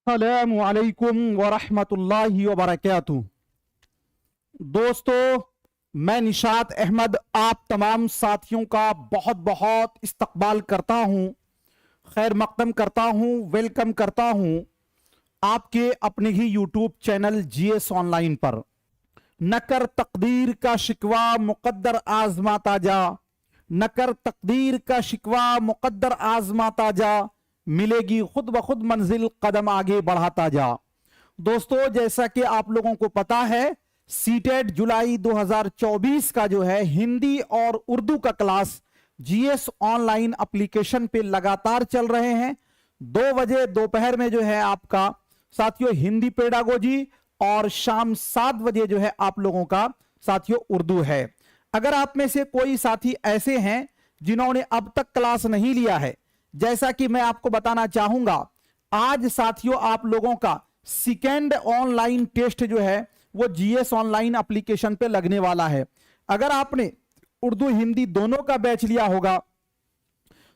अस्सलामु अलैकुम वरहमतुल्लाहि वबरकातुहू। दोस्तों, मैं निशात अहमद आप तमाम साथियों का बहुत बहुत इस्तकबाल करता हूं, खैर मकदम करता हूं, वेलकम करता हूं आपके अपने ही यूट्यूब चैनल जीएस ऑनलाइन पर। न कर तकदीर का शिकवा मुकद्दर आजमाता जा, न कर तकदीर का शिकवा मुकद्दर आजमाता जा, मिलेगी खुद ब खुद मंजिल कदम आगे बढ़ाता जा। दोस्तों, जैसा कि आप लोगों को पता है, सीटेट जुलाई 2024 का जो है हिंदी और उर्दू का क्लास जीएस ऑनलाइन एप्लीकेशन पे लगातार चल रहे हैं। 2 बजे दोपहर में जो है आपका साथियों हिंदी पेडागोजी और शाम 7 बजे जो है आप लोगों का साथियों उर्दू है। अगर आप में से कोई साथी ऐसे हैं जिन्होंने अब तक क्लास नहीं लिया है, जैसा कि मैं आपको बताना चाहूंगा, आज साथियों आप लोगों का सेकेंड ऑनलाइन टेस्ट जो है वो जीएस ऑनलाइन एप्लीकेशन पे लगने वाला है। अगर आपने उर्दू हिंदी दोनों का बैच लिया होगा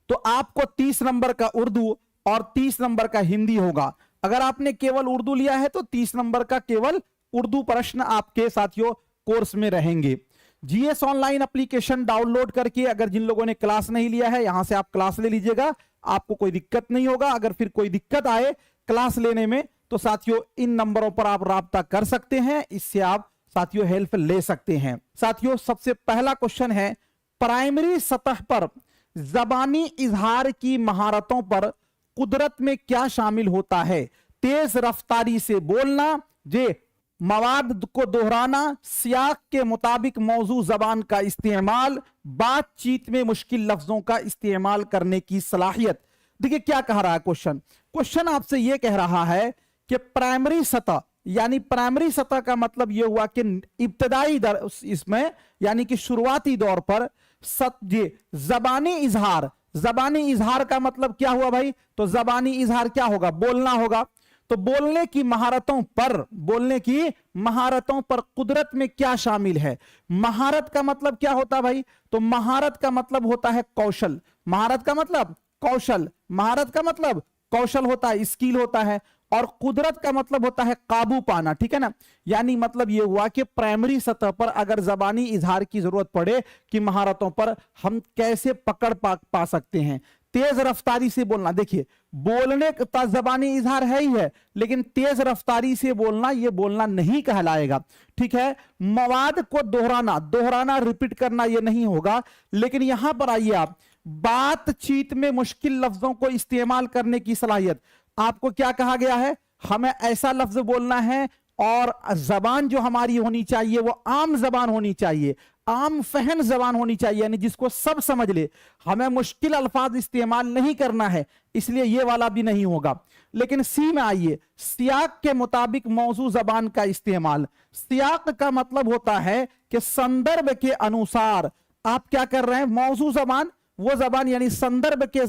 तो आपको 30 नंबर का उर्दू और 30 नंबर का हिंदी होगा। अगर आपने केवल उर्दू लिया है तो 30 नंबर का केवल उर्दू प्रश्न आपके साथियों कोर्स में रहेंगे। जीएस ऑनलाइन एप्लीकेशन डाउनलोड करके अगर जिन लोगों ने क्लास नहीं लिया है, यहां से आप क्लास ले लीजिएगा, आपको कोई दिक्कत नहीं होगा। अगर फिर कोई दिक्कत आए क्लास लेने में तो साथियों इन नंबरों पर आप राब्ता कर सकते हैं, इससे आप साथियों हेल्प ले सकते हैं। साथियों, सबसे पहला क्वेश्चन है, प्राइमरी सतह पर जबानी इजहार की महारतों पर कुदरत में क्या शामिल होता है? तेज रफ्तारी से बोलना, जे मवाद को दोहराना, सियाक के मुताबिक मौजू जबान का इस्तेमाल, बातचीत में मुश्किल लफ्जों का इस्तेमाल करने की सलाहियत। देखिए क्या कह रहा है क्वेश्चन आपसे यह कह रहा है कि प्राइमरी सतह, यानी प्राइमरी सतह का मतलब यह हुआ कि इब्तदाई इसमें यानी कि शुरुआती दौर पर जबानी इजहार का मतलब क्या हुआ भाई? तो जबानी इजहार क्या होगा? बोलना होगा। तो बोलने की महारतों पर कुदरत में क्या शामिल है? महारत का मतलब क्या होता है भाई? तो महारत का मतलब होता है कौशल। महारत का मतलब कौशल होता है, स्किल होता है। और कुदरत का मतलब होता है काबू पाना, ठीक है ना। यानी मतलब यह हुआ कि प्राइमरी सतह पर अगर जबानी इजहार की जरूरत पड़े कि महारतों पर हम कैसे पकड़ पा सकते हैं। तेज रफ्तारी से बोलना, देखिए बोलने का जबानी इजहार है ही है, लेकिन तेज रफ्तारी से बोलना यह बोलना नहीं कहलाएगा, ठीक है। मवाद को दोहराना रिपीट करना यह नहीं होगा। लेकिन यहां पर आइए आप, बातचीत में मुश्किल लफ्जों को इस्तेमाल करने की सलाहियत, आपको क्या कहा गया है? हमें ऐसा लफ्ज बोलना है और जबान जो हमारी होनी चाहिए वो आम जबान होनी चाहिए, आम फहम जबान होनी चाहिए, यानी जिसको सब समझ ले। हमें मुश्किल अल्फाज इस्तेमाल नहीं करना है, इसलिए ये वाला भी नहीं होगा। लेकिन सी में आइए, सियाक के मुताबिक मौजू जबान का इस्तेमाल। सियाक का मतलब होता है कि संदर्भ के अनुसार आप क्या कर रहे हैं? मौजू जबान, वो जबान यानी संदर्भ के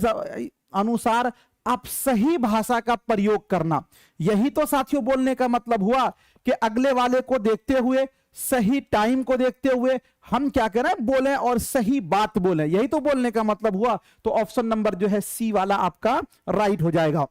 अनुसार आप सही भाषा का प्रयोग करना। यही तो साथियों बोलने का मतलब हुआ कि अगले वाले को देखते हुए, सही टाइम को देखते हुए हम क्या करें? बोलें और सही बात बोलें, यही तो बोलने का मतलब हुआ। तो ऑप्शन नंबर जो है सी वाला आपका राइट हो जाएगा।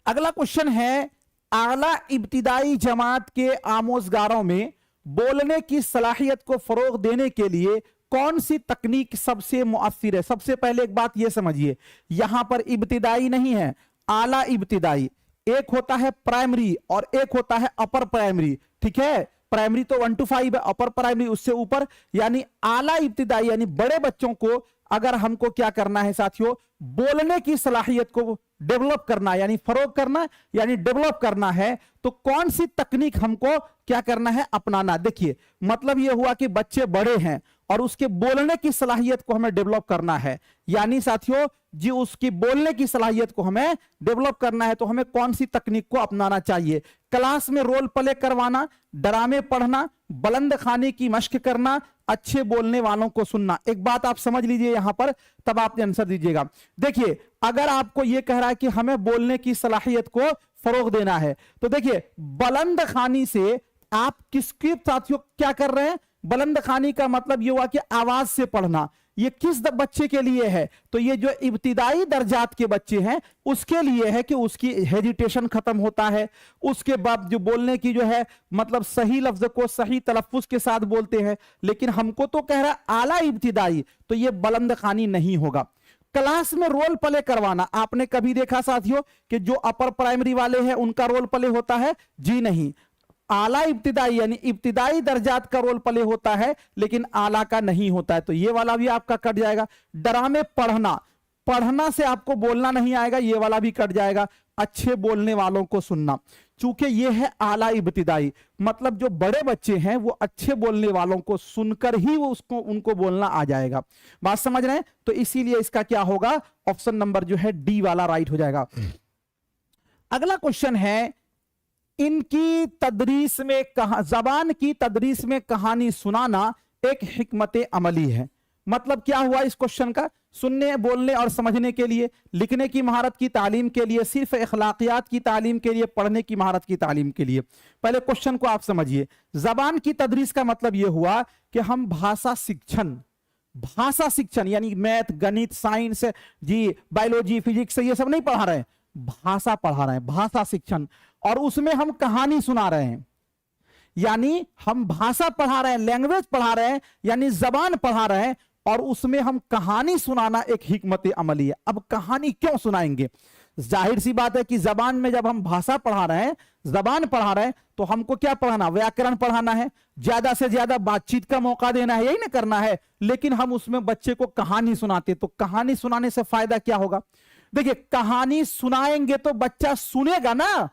अगला क्वेश्चन है, आला इब्तिदाई जमात के आमोजगारों में बोलने की सलाहियत को फरोग देने के लिए कौन सी तकनीक सबसे मुअस्सिर है? सबसे पहले एक बात यह समझिए, यहां पर इब्तिदाई नहीं है, आला इब्तिदाई। एक होता है प्राइमरी और एक होता है अपर प्राइमरी, ठीक है। प्राइमरी तो 1 to 5 है, अपर प्राइमरी उससे ऊपर, यानी आला इब्तिदाई यानी बड़े बच्चों को अगर हमको क्या करना है साथियों? बोलने की सलाहियत को डेवलप करना, यानी फरोग करना, यानी डेवलप करना है, तो कौन सी तकनीक हमको क्या करना है? अपनाना। देखिए मतलब यह हुआ कि बच्चे बड़े हैं और उसके बोलने की सलाहियत को हमें डेवलप करना है, यानी साथियों जी उसकी बोलने की सलाहियत को हमें डेवलप करना है, तो हमें कौन सी तकनीक को अपनाना चाहिए? क्लास में रोल प्ले करवाना, ड्रामे पढ़ना, बुलंद खाने की मश्क करना, अच्छे बोलने वालों को सुनना। एक बात आप समझ लीजिए यहां पर, तब आपने आंसर दीजिएगा। देखिए अगर आपको यह कह रहा है कि हमें बोलने की सलाहियत को फरोग देना है, तो देखिए बुलंद खानी से आप किसके साथियों क्या कर रहे हैं? बुलंद खानी का मतलब यह हुआ कि आवाज से पढ़ना, ये किस बच्चे के लिए है? तो ये जो इब्तिदाई दर्जात के बच्चे हैं उसके लिए है कि उसकी हेजिटेशन खत्म होता है, उसके बाद जो बोलने की जो है मतलब सही लफ्ज को सही तलफ्फुज के साथ बोलते हैं। लेकिन हमको तो कह रहा है आला इब्तिदाई, तो ये बुलंद खानी नहीं होगा। क्लास में रोल प्ले करवाना आपने कभी देखा साथियों कि जो अपर प्राइमरी वाले हैं उनका रोल प्ले होता है? जी नहीं। आला इब्तिदाई यानी इब्तिदाई दर्जात का रोल प्ले होता है लेकिन आला का नहीं होता है, तो ये वाला भी आपका कट जाएगा। ड्रामे पढ़ना, पढ़ना से आपको बोलना नहीं आएगा, ये वाला भी कट जाएगा। अच्छे बोलने वालों को सुनना, चूंकि ये है आला इब्तिदाई, मतलब जो बड़े बच्चे हैं वो अच्छे बोलने वालों को सुनकर ही वो उसको उनको बोलना आ जाएगा। बात समझ रहे हैं? तो इसीलिए इसका क्या होगा, ऑप्शन नंबर जो है डी वाला राइट हो जाएगा। अगला क्वेश्चन है, इनकी तदरीस में जबान की तदरीस में कहानी सुनाना एक हिकमत अमली है। मतलब क्या हुआ इस क्वेश्चन का? सुनने, बोलने और समझने के लिए, लिखने की महारत की तालीम के लिए, सिर्फ अखलाकियात की तालीम के लिए, पढ़ने की महारत की तालीम के लिए। पहले क्वेश्चन को आप समझिए। जबान की तदरीस का मतलब यह हुआ कि हम भाषा शिक्षण यानी मैथ, गणित, साइंस, जी बायोलॉजी, फिजिक्स ये सब नहीं पढ़ा रहे हैं, भाषा पढ़ा रहे हैं, भाषा शिक्षण। और उसमें हम कहानी सुना रहे हैं, यानी हम भाषा पढ़ा रहे हैं, लैंग्वेज पढ़ा रहे हैं, यानी जबान पढ़ा रहे हैं, और उसमें हम कहानी सुनाना एक हिकमत अमली है। अब कहानी क्यों सुनाएंगे? जाहिर सी बात है कि जबान में जब हम भाषा पढ़ा रहे हैं, जबान पढ़ा रहे हैं, तो हमको क्या पढ़ाना? व्याकरण पढ़ाना है, ज्यादा से ज्यादा बातचीत का मौका देना है, यही ना करना है। लेकिन हम उसमें बच्चे को कहानी सुनाते, तो कहानी सुनाने से फायदा क्या होगा? देखिए, कहानी सुनाएंगे तो बच्चा सुनेगा ना,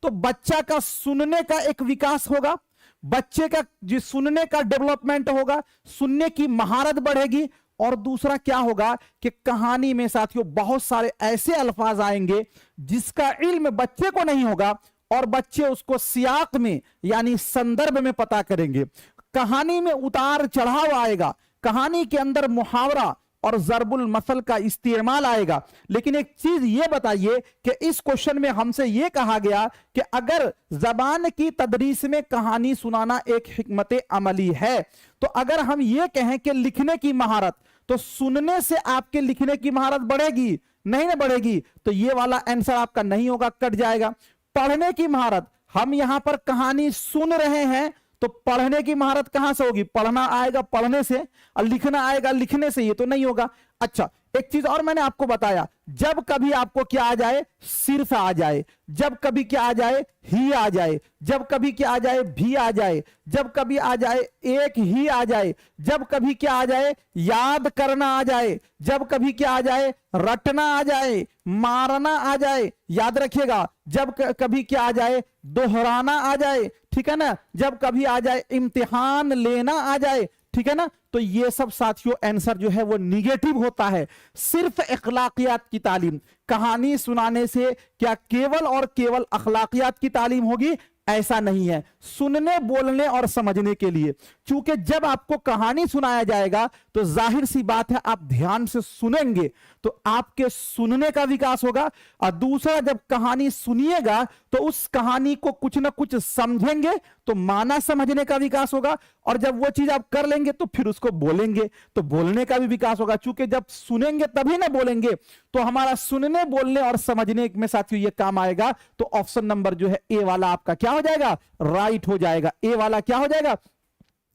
तो बच्चा का सुनने का एक विकास होगा, बच्चे का जो सुनने का डेवलपमेंट होगा, सुनने की महारत बढ़ेगी। और दूसरा क्या होगा कि कहानी में साथियों बहुत सारे ऐसे अल्फाज आएंगे जिसका इल्म बच्चे को नहीं होगा, और बच्चे उसको सियाक में यानी संदर्भ में पता करेंगे। कहानी में उतार चढ़ाव आएगा, कहानी के अंदर मुहावरा और जरबुल मसल का इस्तेमाल आएगा। लेकिन एक चीज ये बताइए कि इस क्वेश्चन में हमसे ये कहा गया कि अगर जबान की तदरीस में कहानी सुनाना एक हिकमत अमली है, तो अगर हम ये कहें कि लिखने की महारत, तो सुनने से आपके लिखने की महारत बढ़ेगी? नहीं ना बढ़ेगी, तो ये वाला आंसर आपका नहीं होगा, कट जाएगा। पढ़ने की महारत, हम यहां पर कहानी सुन रहे हैं, तो पढ़ने की महारत कहां से होगी? पढ़ना आएगा पढ़ने से, और लिखना आएगा लिखने से, ये तो नहीं होगा। अच्छा, एक चीज और मैंने आपको बताया, जब कभी आपको क्या आ जाए? सिर्फ आ जाए, जब कभी क्या आ जाए? ही आ जाए, जब कभी क्या आ जाए? भी आ जाए, जब कभी आ जाए एक ही आ जाए, जब कभी क्या आ जाए? याद करना आ जाए, जब कभी क्या आ जाए? रटना आ जाए, मारना आ जाए, याद रखिएगा। जब कभी क्या आ जाए? दोहराना आ जाए, ठीक है ना। जब कभी आ जाए इम्तिहान लेना आ जाए, ठीक है ना। तो ये सब साथियों आंसर जो है वो निगेटिव होता है। सिर्फ अखलाकियात की तालीम, कहानी सुनाने से क्या केवल और केवल अखलाकियात की तालीम होगी? ऐसा नहीं है। सुनने, बोलने और समझने के लिए, चूंकि जब आपको कहानी सुनाया जाएगा तो जाहिर सी बात है आप ध्यान से सुनेंगे, तो आपके सुनने का विकास होगा। और दूसरा, जब कहानी सुनिएगा तो उस कहानी को कुछ ना कुछ समझेंगे, तो माना समझने का विकास होगा। और जब वो चीज आप कर लेंगे तो फिर उसको बोलेंगे, तो बोलने का भी विकास होगा। चूंकि जब सुनेंगे तभी ना बोलेंगे, तो हमारा सुनने, बोलने और समझने में साथियों ये काम आएगा। तो ऑप्शन नंबर जो है ए वाला आपका क्या हो जाएगा? राइट हो जाएगा। ए वाला क्या हो जाएगा?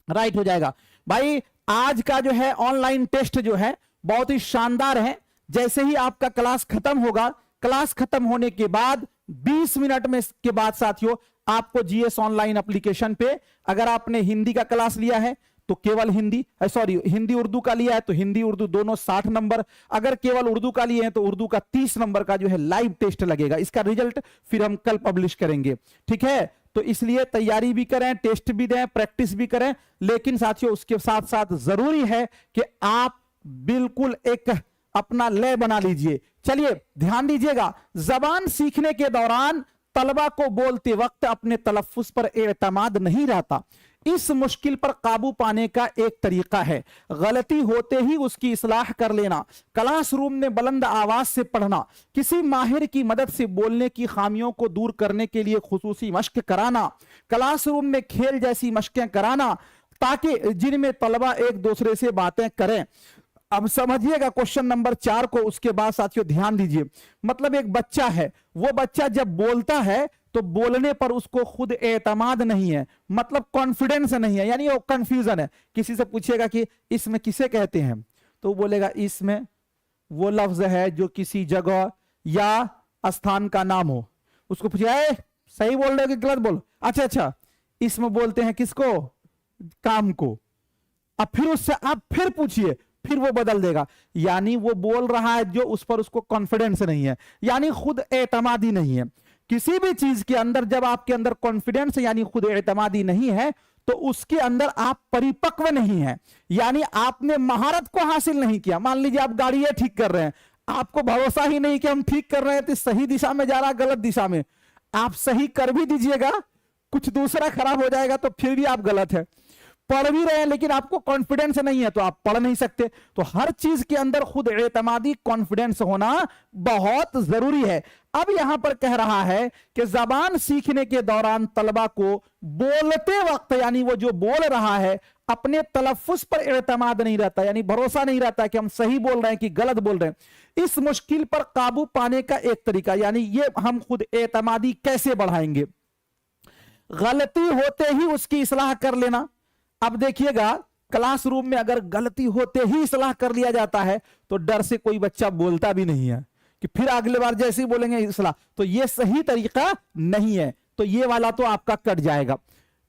राइट हो जाएगा। भाई, आज का जो है ऑनलाइन टेस्ट जो है बहुत ही शानदार है। जैसे ही आपका क्लास खत्म होगा, क्लास खत्म होने के बाद 20 मिनट में के बाद साथियों आपको जीएस ऑनलाइन एप्लीकेशन पे, अगर आपने हिंदी का क्लास लिया है तो केवल हिंदी, सॉरी हिंदी उर्दू का लिया है तो हिंदी उर्दू दोनों 60 नंबर, अगर केवल उर्दू का लिए हैं तो उर्दू का 30 नंबर का जो है लाइव टेस्ट लगेगा। इसका रिजल्ट फिर हम कल पब्लिश करेंगे, ठीक है। तो इसलिए तैयारी भी करें, टेस्ट भी दें, प्रैक्टिस भी करें। लेकिन साथियों उसके साथ साथ जरूरी है कि आप बिल्कुल एक अपना लय बना लीजिए। चलिए ध्यान दीजिएगा, जबान सीखने के दौरान तलबा को बोलते वक्त अपने तलफ्फुज पर एतमाद नहीं रहता। इस मुश्किल पर काबू पाने का एक तरीका है गलती होते ही उसकी इस्लाह कर लेना, क्लासरूम में बुलंद आवाज से पढ़ना, किसी माहिर की मदद से बोलने की खामियों को दूर करने के लिए खुसूसी मश्क कराना, क्लासरूम में खेल जैसी मश्कें कराना ताकि जिनमें तलबा एक दूसरे से बातें करें। अब समझिएगा क्वेश्चन नंबर 4 को, उसके बाद साथियों ध्यान दीजिए। मतलब एक बच्चा है, वो बच्चा जब बोलता है तो बोलने पर उसको खुद एतमाद नहीं है, मतलब कॉन्फिडेंस नहीं है, यानी वो कंफ्यूजन है। किसी से पूछेगा कि इसमें किसे कहते हैं, तो वो बोलेगा इसमें वो लफ्ज है जो किसी जगह या स्थान का नाम हो। उसको पूछे सही बोल रहे हो कि गलत बोल, अच्छा इसमें बोलते हैं किसको, काम को। अब फिर उससे आप फिर पूछिए, फिर वो बदल देगा, यानी वो बोल रहा है जो उस पर उसको कॉन्फिडेंस नहीं है, यानी खुद एतमादी नहीं है। किसी भी चीज के अंदर जब आपके अंदर कॉन्फिडेंस यानी खुद एतमादी नहीं है तो उसके अंदर आप परिपक्व नहीं है, यानी आपने महारत को हासिल नहीं किया। मान लीजिए आप गाड़ी ठीक कर रहे हैं, आपको भरोसा ही नहीं कि हम ठीक कर रहे हैं तो सही दिशा में जा रहा है गलत दिशा में, आप सही कर भी दीजिएगा कुछ दूसरा खराब हो जाएगा तो फिर भी आप गलत है। पढ़ भी रहे हैं लेकिन आपको कॉन्फिडेंस नहीं है तो आप पढ़ नहीं सकते। तो हर चीज के अंदर खुद एतमादी कॉन्फिडेंस होना बहुत जरूरी है। अब यहां पर कह रहा है कि जबान सीखने के दौरान तलबा को बोलते वक्त, यानी वो जो बोल रहा है अपने तलफ्फुज पर एतमाद नहीं रहता, यानी भरोसा नहीं रहता कि हम सही बोल रहे हैं कि गलत बोल रहे हैं। इस मुश्किल पर काबू पाने का एक तरीका, यानी ये हम खुद एतमादी कैसे बढ़ाएंगे, गलती होते ही उसकी इस्लाह कर लेना। अब देखिएगा क्लासरूम में अगर गलती होते ही इस्लाह कर लिया जाता है तो डर से कोई बच्चा बोलता भी नहीं है कि फिर अगले बार जैसे ही बोलेंगे इस्लाह, तो ये सही तरीका नहीं है, तो ये वाला तो आपका कट जाएगा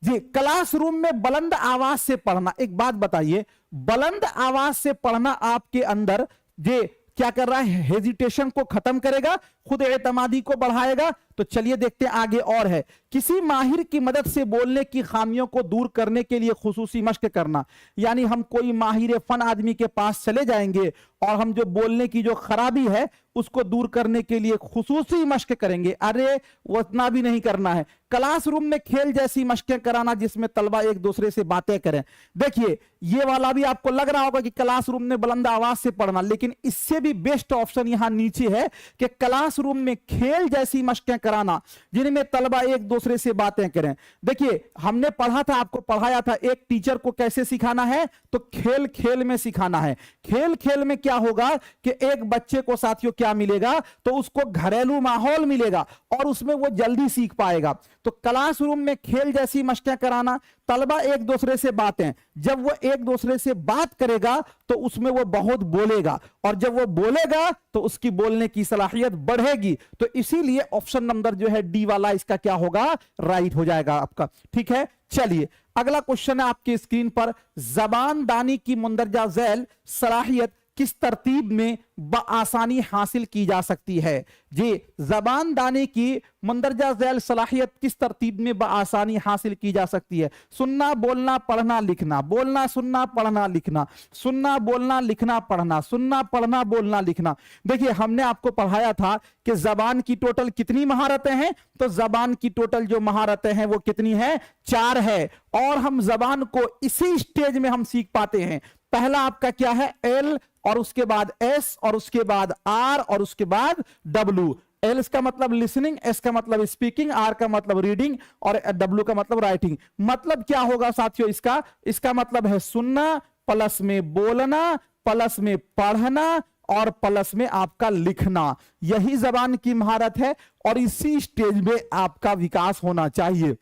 जी। क्लासरूम में बुलंद आवाज से पढ़ना, एक बात बताइए, बुलंद आवाज से पढ़ना आपके अंदर जे क्या कर रहा है, हेजिटेशन को खत्म करेगा, खुद एतमादी को बढ़ाएगा। तो चलिए देखते हैं आगे और है, किसी माहिर की मदद से बोलने की खामियों को दूर करने के लिए खुसूसी मश्क करना, यानी हम कोई माहिर फन आदमी के पास चले जाएंगे और हम जो बोलने की जो खराबी है उसको दूर करने के लिए खुसूसी मश्क करेंगे। अरे वो इतना भी नहीं करना है, क्लासरूम में खेल जैसी मश्कें कराना जिसमें तलबा एक दूसरे से बातें करें। देखिए ये वाला भी आपको लग रहा होगा कि क्लासरूम में बुलंद आवाज से पढ़ना, लेकिन इससे भी बेस्ट ऑप्शन यहां नीचे है कि क्लासरूम में खेल जैसी मश्कें कराना जिनमें तलबा एक दूसरे से बातें करें। देखिए हमने पढ़ा था, आपको पढ़ाया था एक टीचर को कैसे सिखाना है, तो खेल खेल में सिखाना है। खेल खेल में क्या होगा कि एक बच्चे को साथियों क्या मिलेगा, तो उसको घरेलू माहौल मिलेगा और उसमें वो जल्दी सीख पाएगा। तो क्लासरूम में खेल जैसी मश्कें कराना, तलबा एक दूसरे से बातें, जब वो एक दूसरे से बात करेगा तो उसमें वो बहुत बोलेगा और जब वो बोलेगा तो उसकी बोलने की सलाहियत बढ़ेगी। तो इसीलिए ऑप्शन नंबर जो है डी वाला इसका क्या होगा, राइट हो जाएगा आपका। ठीक है, चलिए अगला क्वेश्चन है आपकी स्क्रीन पर, जबानदानी की मुंदरजा झैल सलाहियत किस तरतीब में बआसानी हासिल की जा सकती है। जी, जबानदानी की मुंदरजा झैल सलाहियत किस तरतीब में बआसानी हासिल की जा सकती है। सुनना, बोलना, पढ़ना, लिखना, बोलना, सुनना, पढ़ना, लिखना, सुनना, बोलना, लिखना, पढ़ना, सुनना, पढ़ना, बोलना, लिखना। देखिए हमने आपको पढ़ाया था कि जबान की टोटल कितनी महारतें हैं, तो जबान की टोटल जो महारतें हैं वो कितनी है, 4 है। और हम जबान को इसी स्टेज में हम सीख पाते हैं। पहला आपका क्या है, एल, और उसके बाद एस, और उसके बाद आर, और उसके बाद डब्ल्यू। एल का मतलब लिसनिंग, एस का मतलब स्पीकिंग, आर का मतलब रीडिंग, और डब्ल्यू का मतलब राइटिंग। मतलब क्या होगा साथियों इसका मतलब है सुनना, प्लस में बोलना, प्लस में पढ़ना, और प्लस में आपका लिखना। यही जबान की महारत है और इसी स्टेज में आपका विकास होना चाहिए।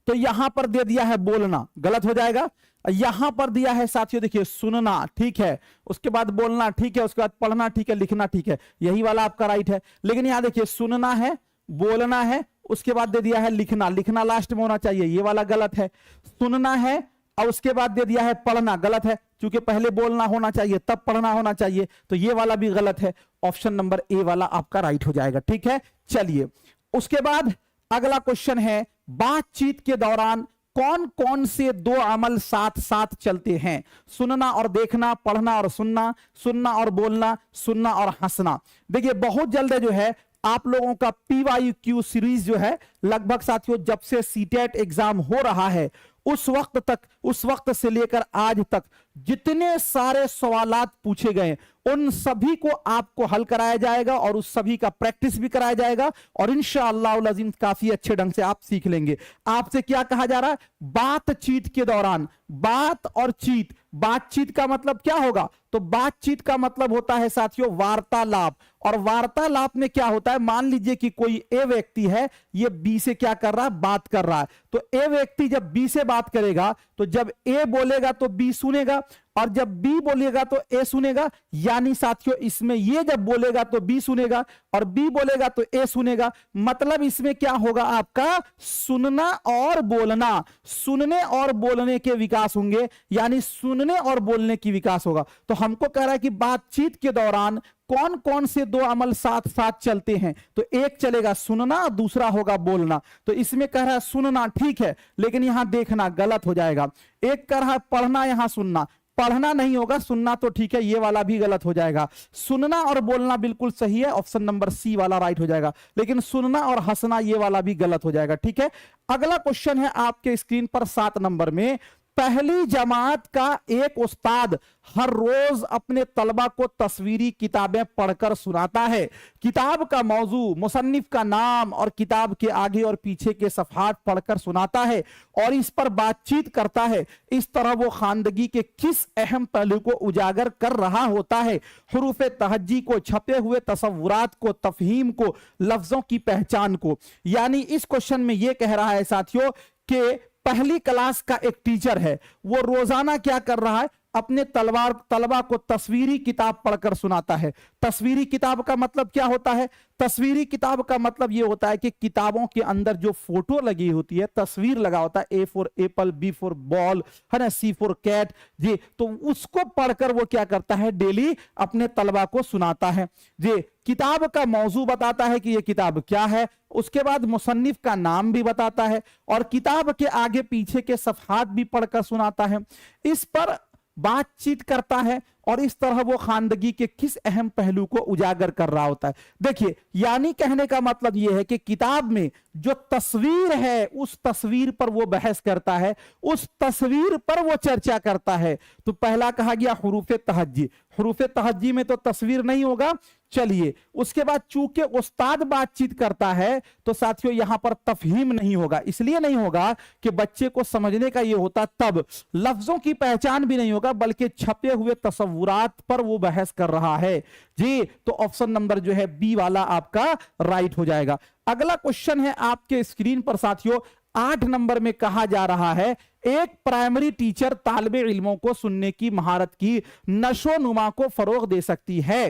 तो यहां पर दे दिया है बोलना, गलत हो जाएगा। यहां पर दिया है साथियों देखिए सुनना, ठीक है, उसके बाद बोलना, ठीक है, उसके बाद पढ़ना, ठीक है, लिखना, ठीक है, यही वाला आपका राइट है। लेकिन यहां देखिए सुनना है, बोलना है, उसके बाद दे दिया है लिखना, लिखना लास्ट में होना चाहिए, ये वाला गलत है। सुनना है और उसके बाद दे दिया है पढ़ना, गलत है, क्योंकि पहले बोलना होना चाहिए तब पढ़ना होना चाहिए, तो ये वाला भी गलत है। ऑप्शन नंबर ए वाला आपका राइट हो जाएगा। ठीक है, चलिए उसके बाद अगला क्वेश्चन है, बातचीत के दौरान कौन कौन से 2 अमल साथ साथ चलते हैं। सुनना और देखना, पढ़ना और सुनना, सुनना और बोलना, सुनना और हंसना। देखिए बहुत जल्द जो है आप लोगों का PYQ सीरीज जो है लगभग साथियों जब से सीटेट एग्जाम हो रहा है उस वक्त से लेकर आज तक जितने सारे सवालात पूछे गए उन सभी को आपको हल कराया जाएगा और उस सभी का प्रैक्टिस भी कराया जाएगा और इंशाअल्लाह अज़ीम काफी अच्छे ढंग से आप सीख लेंगे। आपसे क्या कहा जा रहा है, बातचीत के दौरान, बात और चीत, बातचीत का मतलब क्या होगा, तो बातचीत का मतलब होता है साथियों वार्तालाप। और वार्तालाप में क्या होता है, मान लीजिए कि कोई ए व्यक्ति है, ये बी से क्या कर रहा है, बात कर रहा है। तो ए व्यक्ति जब बी से बात करेगा तो जब ए बोलेगा तो बी सुनेगा और जब बी बोलेगा तो ए सुनेगा। यानी साथियों इसमें ये जब बोलेगा तो बी सुनेगा और बी बोलेगा तो ए सुनेगा। मतलब इसमें क्या होगा, आपका सुनना और बोलना, सुनने और बोलने के विकास होंगे, यानी सुनने और बोलने की विकास होगा। तो हमको कह रहा है कि बातचीत के दौरान कौन कौन से दो अमल साथ साथ चलते हैं, तो एक चलेगा सुनना, दूसरा होगा बोलना। तो इसमें कह रहा है सुनना, ठीक है, लेकिन यहां देखना गलत हो जाएगा। एक कह रहा है पढ़ना, यहां सुनना, पढ़ना नहीं होगा, सुनना तो ठीक है, ये वाला भी गलत हो जाएगा। सुनना और बोलना बिल्कुल सही है, ऑप्शन नंबर सी वाला राइट हो जाएगा, लेकिन सुनना और हंसना ये वाला भी गलत हो जाएगा। ठीक है, अगला क्वेश्चन है आपके स्क्रीन पर 7 नंबर में, पहली जमात का एक उस्ताद हर रोज अपने तलबा को तस्वीरी किताबें पढ़कर सुनाता है। किताब का मौजू, मुसन्निफ का नाम और किताब के आगे और पीछे के सफ़हात पढ़कर सुनाता है और इस पर बातचीत करता है। इस तरह वो खानदगी के किस अहम पहलू को उजागर कर रहा होता है, हुरूफ तहज्जी को, छपे हुए तसव्वुरात को, तफहीम को, लफ्जों की पहचान को। यानी इस क्वेश्चन में यह कह रहा है साथियों कि पहली क्लास का एक टीचर है, वो रोजाना क्या कर रहा है, अपने तलबा को तस्वीरी किताब पढ़कर सुनाता है। तस्वीरी किताब का मतलब क्या होता है, तस्वीरी किताब का मतलब यह होता है कि किताबों के अंदर जो फोटो लगी होती है, तस्वीर लगा होता है, A for apple, B for ball, है ना, सी फॉर कैट जी, तो उसको पढ़कर वो क्या करता है, डेली अपने तलबा को सुनाता है जी। किताब का मौजू बताता है कि ये किताब क्या है, उसके बाद मुसन्निफ का नाम भी बताता है और किताब के आगे पीछे के सफ़हात भी पढ़कर सुनाता है। इस पर बातचीत करता है और इस तरह वो खानदगी के किस अहम पहलू को उजागर कर रहा होता है। देखिए, यानी कहने का मतलब यह है कि किताब में जो तस्वीर है उस तस्वीर पर वो बहस करता है, उस तस्वीर पर वो चर्चा करता है। तो पहला कहा गया हुरूफ तहज्जी, हुरूफ तहज्जी में तो तस्वीर नहीं होगा। चलिए, उसके बाद चूंकि उस्ताद बातचीत करता है तो साथियों यहां पर तफहीम नहीं होगा। इसलिए नहीं होगा कि बच्चे को समझने का यह होता, तब लफ्जों की पहचान भी नहीं होगा, बल्कि छपे हुए तसव्वुरात पर वो बहस कर रहा है जी। तो ऑप्शन नंबर जो है बी वाला आपका राइट हो जाएगा। अगला क्वेश्चन है आपके स्क्रीन पर साथियों 8 नंबर में, कहा जा रहा है एक प्राइमरी टीचर तालिबे इल्मों को सुनने की महारत की नशो नुमा को फरोग दे सकती है।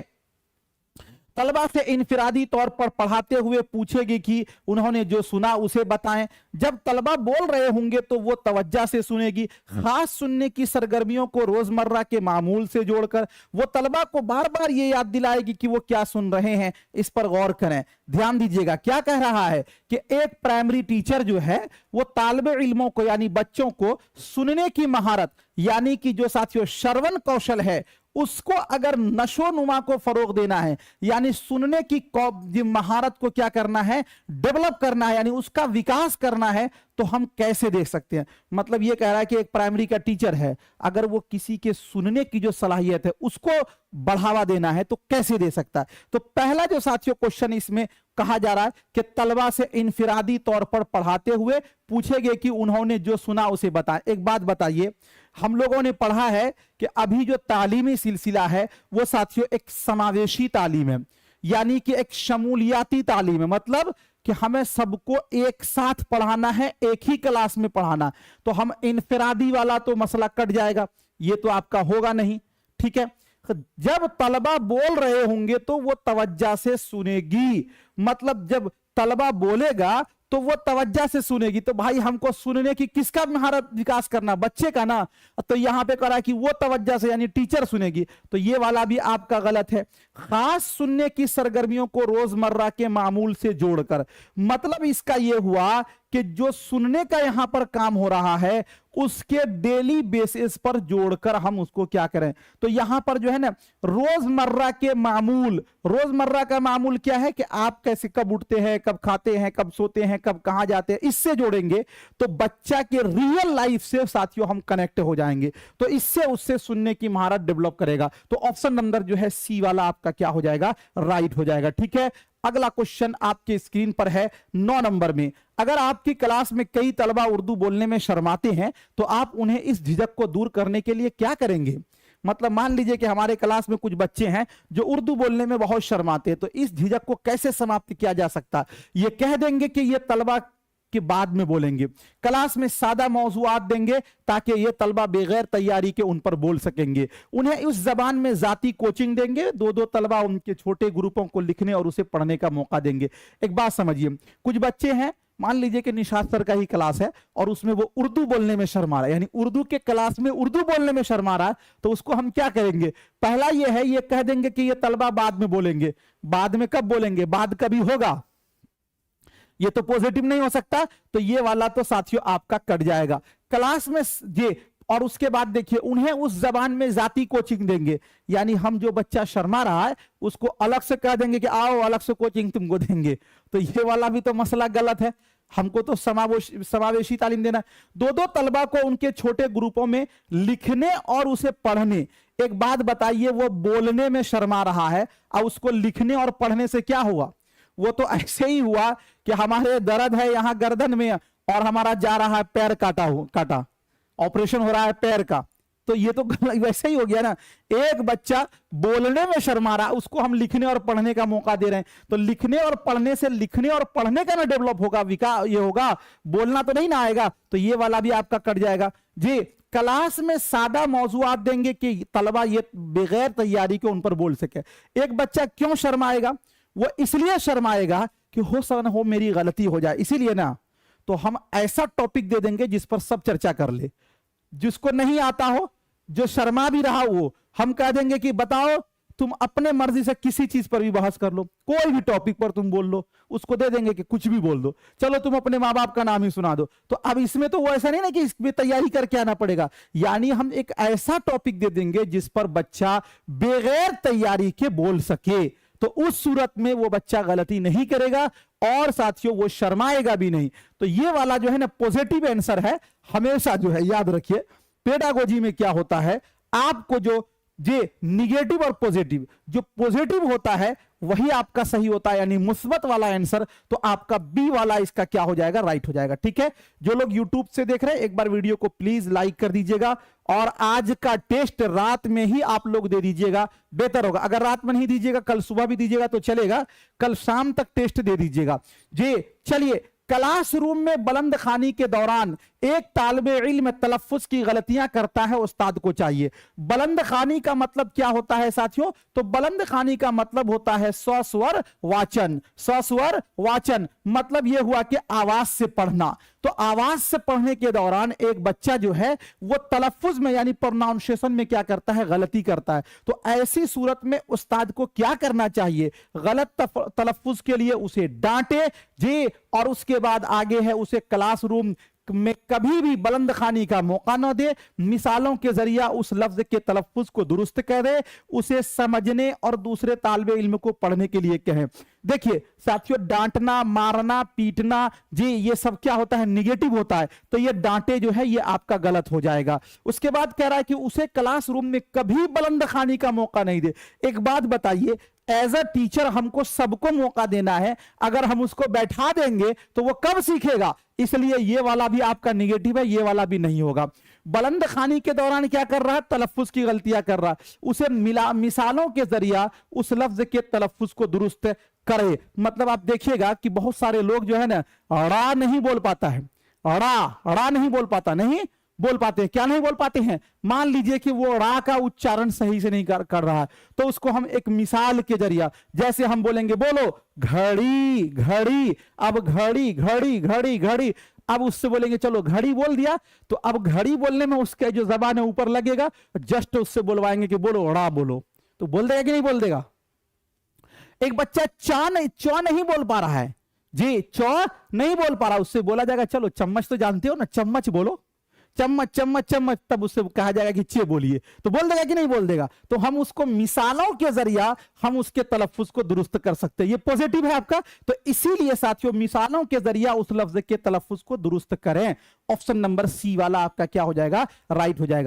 तलबा से इनफिरादी तौर पर पढ़ाते हुए पूछेगी कि उन्होंने जो सुना उसे बताएं। जब तलबा बोल रहे होंगे तो वो तवज्जो से सुनेगी। खास सुनने की सरगर्मियों को रोजमर्रा के मामूल से जोड़कर वो तलबा को बार बार ये याद दिलाएगी कि वो क्या सुन रहे हैं, इस पर गौर करें। ध्यान दीजिएगा, क्या कह रहा है कि एक प्राइमरी टीचर जो है वो तालिबे इल्मों को यानी बच्चों को सुनने की महारत यानी कि जो साथियों श्रवण कौशल है उसको अगर नशो नुमा को फरोग देना है, यानी सुनने की महारत को क्या करना है, डेवलप करना है, यानी उसका विकास करना है, तो हम कैसे देख सकते हैं। मतलब यह कह रहा है कि एक प्राइमरी का टीचर है, अगर वो किसी के सुनने की जो सलाहियत है उसको बढ़ावा देना है तो कैसे दे सकता है। तो पहला जो साथियों क्वेश्चन इसमें कहा जा रहा है कि तलबा से इनफिरादी तौर पर पढ़ाते हुए पूछेंगे कि उन्होंने जो सुना उसे बताएं। एक बात बताइए, हम लोगों ने पढ़ा है कि अभी जो तालीमी सिलसिला है वो साथियों एक समावेशी तालीम है, यानी कि एक शमूलियाती तालीम है। मतलब कि हमें सबको एक साथ पढ़ाना है, एक ही क्लास में पढ़ाना। तो हम इनफिरादी वाला तो मसला कट जाएगा, ये तो आपका होगा नहीं। ठीक है, जब तलबा बोल रहे होंगे तो वो तवज्जो से सुनेगी। मतलब जब तलबा बोलेगा तो वो तवज्जो से सुनेगी। तो भाई हमको सुनने की किसका महारत विकास करना, बच्चे का ना। तो यहां पे करा कि वो तवज्जो से यानी टीचर सुनेगी, तो ये वाला भी आपका गलत है। खास सुनने की सरगर्मियों को रोजमर्रा के मामूल से जोड़कर, मतलब इसका ये हुआ कि जो सुनने का यहां पर काम हो रहा है उसके डेली बेसिस पर जोड़कर हम उसको क्या करें। तो यहां पर जो है ना रोजमर्रा के मामूल, रोजमर्रा का मामूल क्या है कि आप कैसे कब उठते हैं, कब खाते हैं, कब सोते हैं, कब कहां जाते हैं, इससे जोड़ेंगे तो बच्चा के रियल लाइफ से साथियों हम कनेक्ट हो जाएंगे, तो इससे उससे सुनने की महारत डेवलप करेगा। तो ऑप्शन नंबर जो है सी वाला आपका क्या हो जाएगा, राइट हो जाएगा। ठीक है, अगला क्वेश्चन आपके स्क्रीन पर है 9 नंबर में। अगर आपकी क्लास में कई तलबा उर्दू बोलने में शर्माते हैं तो आप उन्हें इस झिझक को दूर करने के लिए क्या करेंगे। मतलब मान लीजिए कि हमारे क्लास में कुछ बच्चे हैं जो उर्दू बोलने में बहुत शर्माते हैं, तो इस झिझक को कैसे समाप्त किया जा सकता है। ये कह देंगे कि ये तलबा के बाद में बोलेंगे, क्लास में सादा मौजूआत देंगे ताकि ये तलबा बगैर तैयारी के उन पर बोल सकेंगे। उन्हें उस जबान में जाती कोचिंग देंगे, दो दो तलबा उनके छोटे ग्रुपों को लिखने और उसे पढ़ने का मौका देंगे। एक बात समझिए, कुछ बच्चे हैं, मान लीजिए कि निशात सर का ही क्लास है और उसमें वो उर्दू बोलने में शर्मा रहा है, यानी उर्दू के क्लास में उर्दू बोलने में शर्मा रहा है, तो उसको हम क्या करेंगे। पहला ये है, ये कह देंगे कि ये तलबा बाद में बोलेंगे। बाद में कब बोलेंगे, बाद कभी होगा, ये तो पॉजिटिव नहीं हो सकता, तो ये वाला तो साथियों आपका कट जाएगा। क्लास में ये, और उसके बाद देखिए उन्हें उस जबान में जाती कोचिंग देंगे, यानी हम जो बच्चा शर्मा रहा है उसको अलग से कह देंगे कि आओ अलग से कोचिंग तुमको देंगे, तो ये वाला भी तो मसला गलत है। हमको तो समावेशी तालीम देना। दो दो तलबा को उनके छोटे ग्रुपों में लिखने और उसे पढ़ने। एक बात बताइए, वो बोलने में शर्मा रहा है और उसको लिखने और पढ़ने से क्या हुआ। वो तो ऐसे ही हुआ कि हमारे दर्द है यहां गर्दन में और हमारा जा रहा है पैर काटा ऑपरेशन हो रहा है पैर का, तो ये तो वैसे ही हो गया ना। एक बच्चा बोलने में शर्मा रहा, उसको हम लिखने और पढ़ने का मौका दे रहे हैं, तो लिखने और पढ़ने से लिखने और पढ़ने का ना डेवलप होगा, विकास ये होगा, बोलना तो नहीं ना आएगा, तो ये वाला भी आपका कट जाएगा जी। क्लास में सादा मौजूआत देंगे कि तलबा ये बगैर तैयारी के उन पर बोल सके। एक बच्चा क्यों शर्माएगा, वो इसलिए शर्माएगा कि हो सकता हो मेरी गलती हो जाए, इसीलिए ना। तो हम ऐसा टॉपिक दे देंगे जिस पर सब चर्चा कर ले, जिसको नहीं आता हो, जो शर्मा भी रहा हो, हम कह देंगे कि बताओ तुम अपने मर्जी से किसी चीज पर भी बहस कर लो, कोई भी टॉपिक पर तुम बोल लो, उसको दे देंगे कि कुछ भी बोल दो, चलो तुम अपने माँ बाप का नाम ही सुना दो। तो अब इसमें तो वो ऐसा नहीं ना कि इसमें तैयारी करके आना पड़ेगा, यानी हम एक ऐसा टॉपिक दे देंगे जिस पर बच्चा बगैर तैयारी के बोल सके, तो उस सूरत में वो बच्चा गलती नहीं करेगा और साथियों वो शर्माएगा भी नहीं। तो ये वाला जो है ना पॉजिटिव आंसर है, हमेशा जो है याद रखिए पेडागोजी में क्या होता है, आपको जो निगेटिव और पॉजिटिव, जो पॉजिटिव होता है वही आपका सही होता है, यानी मुस्बत वाला आंसर, तो आपका बी वाला इसका क्या हो जाएगा, राइट हो जाएगा। ठीक है, जो लोग यूट्यूब से देख रहे हैं एक बार वीडियो को प्लीज लाइक कर दीजिएगा और आज का टेस्ट रात में ही आप लोग दे दीजिएगा, बेहतर होगा। अगर रात में नहीं दीजिएगा कल सुबह भी दीजिएगा तो चलेगा, कल शाम तक टेस्ट दे दीजिएगा जी। चलिए, क्लासरूम में बुलंद खानी के दौरान एक तालिबे इल्म तलफ्फुज की गलतियां करता है, उस्ताद को चाहिए। बुलंद खानी का मतलब क्या होता है साथियों, तो बुलंद खानी का मतलब होता है सस्वर वाचन। सस्वर वाचन मतलब यह हुआ कि आवाज से पढ़ना। तो आवाज से पढ़ने के दौरान एक बच्चा जो है वो तलफ्फुज में यानी प्रोनाउंसिएशन में क्या करता है, गलती करता है। तो ऐसी सूरत में उस्ताद को क्या करना चाहिए, गलत तलफ्फुज के लिए उसे डांटे जी, और उसके बाद आगे है उसे क्लासरूम में कभी भी बुलंद खानी का मौका न दे, मिसालों के जरिया उस लफ्ज के तलफ्फुज को दुरुस्त करे, उसे समझने और दूसरे तालिबे इल्म को पढ़ने के लिए कहें। देखिए साथियों, डांटना, मारना, पीटना जी ये सब क्या होता है, निगेटिव होता है, तो ये डांटे जो है ये आपका गलत हो जाएगा। उसके बाद कह रहा है कि उसे क्लासरूम में कभी बुलंद खानी का मौका नहीं दे। एक बात बताइए, एज अ टीचर हमको सबको मौका देना है, अगर हम उसको बैठा देंगे तो वो कब सीखेगा, इसलिए ये वाला भी आपका निगेटिव है, ये वाला भी नहीं होगा। बुलंद खानी के दौरान क्या कर रहा है, तलफ्फुज की गलतियां कर रहा है, उसे मिसालों के जरिया उस लफ्ज के तलफ्फुज को दुरुस्त करे। मतलब आप देखिएगा कि बहुत सारे लोग जो है ना रा नहीं बोल पाता है, रा नहीं बोल पाता, नहीं बोल पाते हैं। क्या नहीं बोल पाते हैं, मान लीजिए कि वो रा का उच्चारण सही से नहीं कर रहा है, तो उसको हम एक मिसाल के जरिया, जैसे हम बोलेंगे बोलो घड़ी घड़ी, अब घड़ी घड़ी घड़ी घड़ी, अब उससे बोलेंगे चलो घड़ी बोल दिया, तो अब घड़ी बोलने में उसके जो जबान है ऊपर लगेगा, जस्ट उससे बोलवाएंगे कि बोलो रा बोलो, तो बोल देगा कि नहीं बोल देगा। एक बच्चा चा नहीं बोल पा रहा है, जी चौ नहीं बोल पा रहा, उससे बोला जाएगा चलो चम्मच तो जानते हो ना, चम्मच बोलो, चम्मच चम्मच चम्मच, तब उससे कहा जाएगा कि चे बोलिए, तो बोल देगा कि नहीं बोल देगा। तो हम उसको मिसालों के जरिया हम उसके तलफ्फुज को दुरुस्त कर सकते हैं। ये पॉजिटिव है आपका। तो इसीलिए साथियों मिसालों के जरिया उस लफ्ज के तलफ्फुज को दुरुस्त करें। ऑप्शन नंबर सी वाला आपका क्या हो जाएगा, राइट हो जाएगा।